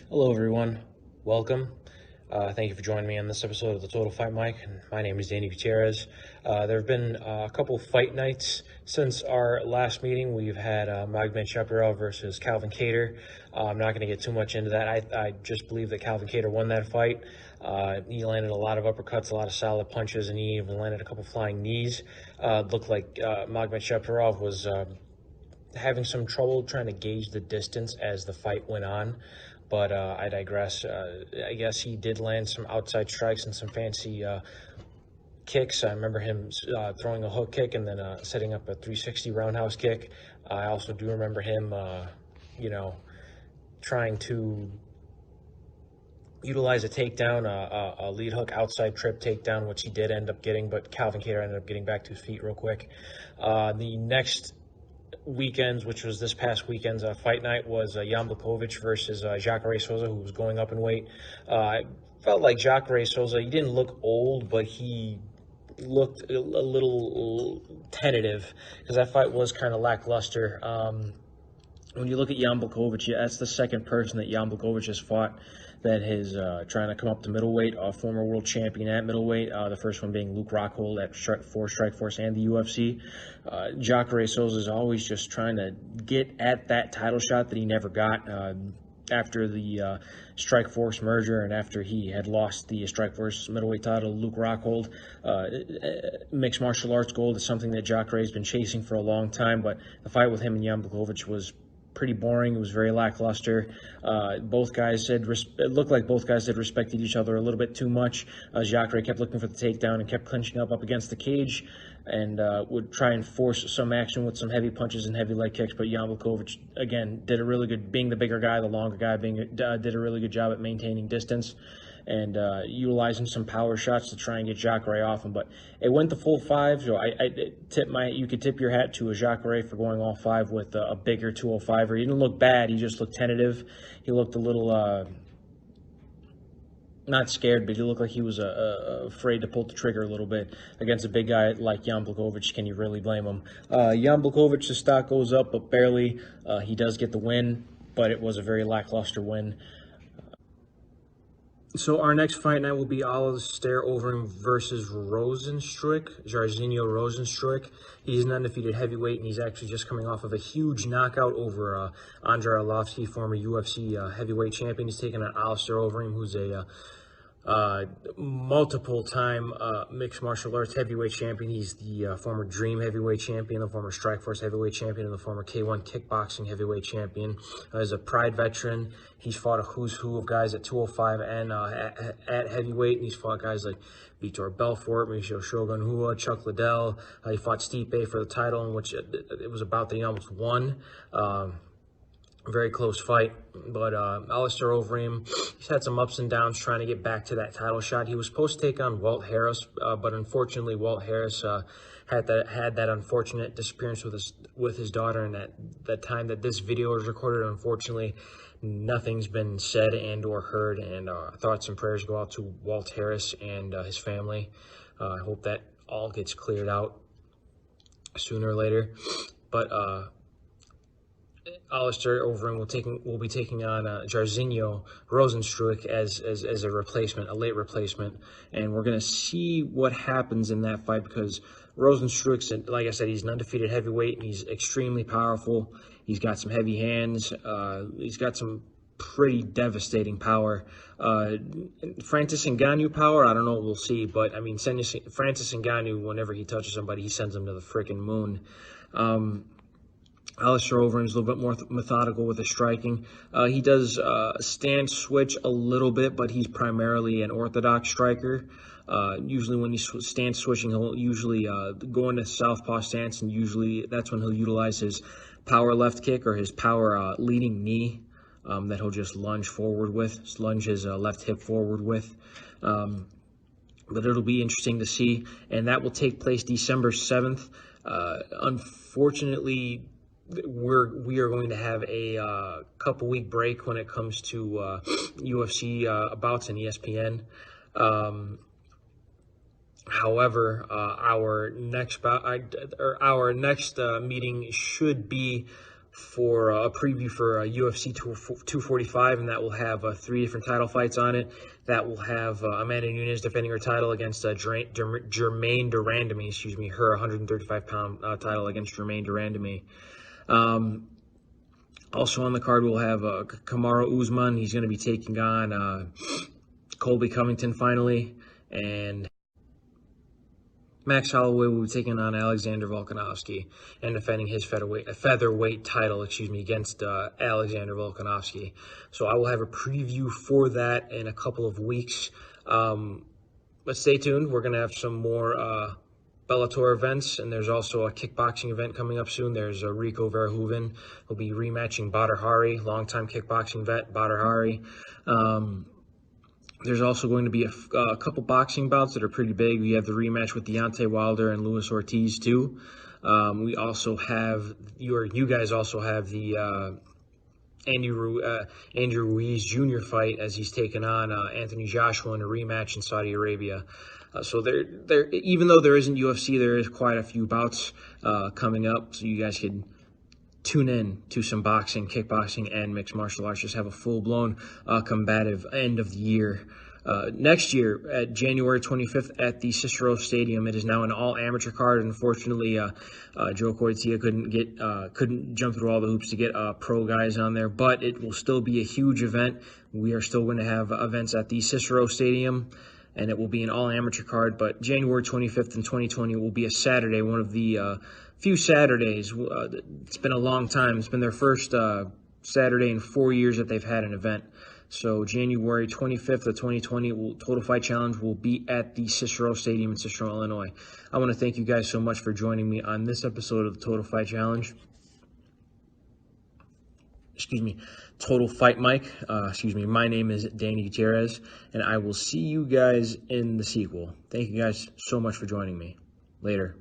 Hello, everyone. Welcome. Thank you for joining me on this episode of the Total Fight Mike. And my name is Danny Gutierrez. There have been a couple fight nights since our last meeting. We've had Magomedov versus Calvin Kattar. I'm not going to get too much into that. I just believe that Calvin Kattar won that fight. He landed a lot of uppercuts, a lot of solid punches, and he even landed a couple flying knees. Looked like Magomedov was having some trouble trying to gauge the distance as the fight went on. But I digress. I guess he did land some outside strikes and some fancy kicks. I remember him throwing a hook kick and then setting up a 360 roundhouse kick. I also do remember him, trying to utilize a takedown, a lead hook outside trip takedown, which he did end up getting, but Calvin Kattar ended up getting back to his feet real quick. The next weekends, which was this past weekend's fight night, was Jan Blachowicz versus Jacare Souza, who was going up in weight. I felt like Jacare Souza, he didn't look old, but he looked a little tentative because that fight was kind of lackluster. When you look at Jan Blachowicz, that's the second person that Jan Blachowicz has fought that is trying to come up to middleweight, a former world champion at middleweight, the first one being Luke Rockhold at Strikeforce and the UFC. Jacare Souza is always just trying to get at that title shot that he never got. After the Strikeforce merger and after he had lost the Strikeforce middleweight title to Luke Rockhold, mixed martial arts gold is something that Jacare has been chasing for a long time, but the fight with him and Jan Blachowicz was pretty boring. It was very lackluster. Both guys said it looked like both guys had respected each other a little bit too much. Jacare kept looking for the takedown and kept clinching up against the cage and would try and force some action with some heavy punches and heavy leg kicks. But Jan Blachowicz, again, did a really good, being the bigger guy, the longer guy, did a really good job at maintaining distance and utilizing some power shots to try and get Jacare off him. But it went the full five, so you could tip your hat to a Jacare for going all five with a bigger 205er. He didn't look bad, he just looked tentative. He looked a little, not scared, but he looked like he was afraid to pull the trigger a little bit against a big guy like Jan Blachowicz. Can you really blame him? Jan Blachowicz, the stock goes up, but barely. He does get the win, but it was a very lackluster win. So our next fight night will be Alistair Overeem versus Jairzinho Rozenstruik. He's an undefeated heavyweight, and he's actually just coming off of a huge knockout over Andrei Arlovski, former UFC heavyweight champion. He's taking on Alistair Overeem, who's a multiple-time mixed martial arts heavyweight champion. He's the former Dream heavyweight champion, the former Strikeforce heavyweight champion, and the former K1 kickboxing heavyweight champion. He's a Pride veteran. He's fought a who's who of guys at 205 and at heavyweight, and he's fought guys like Vitor Belfort, Mauricio Shogun Rua, Chuck Liddell. He fought Stipe for the title, in which it was about that he almost won. Very close fight, but Alistair Overeem, he's had some ups and downs trying to get back to that title shot. He was supposed to take on Walt Harris, but unfortunately Walt Harris had that unfortunate disappearance with his daughter, and at that time that this video was recorded, unfortunately, nothing's been said and or heard, and thoughts and prayers go out to Walt Harris and his family. I hope that all gets cleared out sooner or later, but Alistair Overeem will be taking on Jairzinho Rozenstruik as a replacement, a late replacement, and we're going to see what happens in that fight because Rozenstruik, like I said, he's an undefeated heavyweight and he's extremely powerful. He's got some heavy hands. He's got some pretty devastating power. Francis Ngannou power, I don't know, we'll see, but I mean, Francis Ngannou, whenever he touches somebody, he sends them to the freaking moon. Alistair Overeem is a little bit more methodical with his striking. He does stand switch a little bit, but he's primarily an orthodox striker. Usually when he's stand switching, he'll usually go into southpaw stance, and usually that's when he'll utilize his power left kick or his power leading knee that he'll just lunge forward with, lunge his left hip forward with. But it'll be interesting to see, and that will take place December 7th. Unfortunately, we are going to have a couple week break when it comes to UFC bouts and ESPN. However, our next meeting should be for a preview for UFC 245, and that will have 3 different title fights on it. That will have Amanda Nunes defending her title against Germaine Durandamy, her 135-pound title against Germaine Durandamy. Also on the card, we'll have Kamaru Usman. He's going to be taking on Colby Covington finally, and Max Holloway will be taking on Alexander Volkanovski and defending his featherweight title, against Alexander Volkanovski. So I will have a preview for that in a couple of weeks. But stay tuned. We're going to have some more Bellator events, and there's also a kickboxing event coming up soon. There's Rico Verhoeven. He'll be rematching Badr Hari, longtime kickboxing vet Badr Hari. There's also going to be a couple boxing bouts that are pretty big. We have the rematch with Deontay Wilder and Luis Ortiz too. We also have you guys also have the Andrew Ruiz Jr. fight, as he's taken on Anthony Joshua in a rematch in Saudi Arabia. So there, even though there isn't UFC, there is quite a few bouts coming up. So you guys can tune in to some boxing, kickboxing, and mixed martial arts. Just have a full-blown combative end of the year. Next year, at January 25th at the Cicero Stadium, it is now an all-amateur card. Unfortunately, Joe Coitia couldn't jump through all the hoops to get pro guys on there, but it will still be a huge event. We are still going to have events at the Cicero Stadium, and it will be an all-amateur card. But January 25th in 2020 will be a Saturday, one of the few Saturdays. It's been a long time. It's been their first Saturday in 4 years that they've had an event. So January 25th of 2020, Total Fight Challenge will be at the Cicero Stadium in Cicero, Illinois. I want to thank you guys so much for joining me on this episode of the Total Fight Challenge. Total Fight Mike. My name is Danny Gutierrez, and I will see you guys in the sequel. Thank you guys so much for joining me. Later.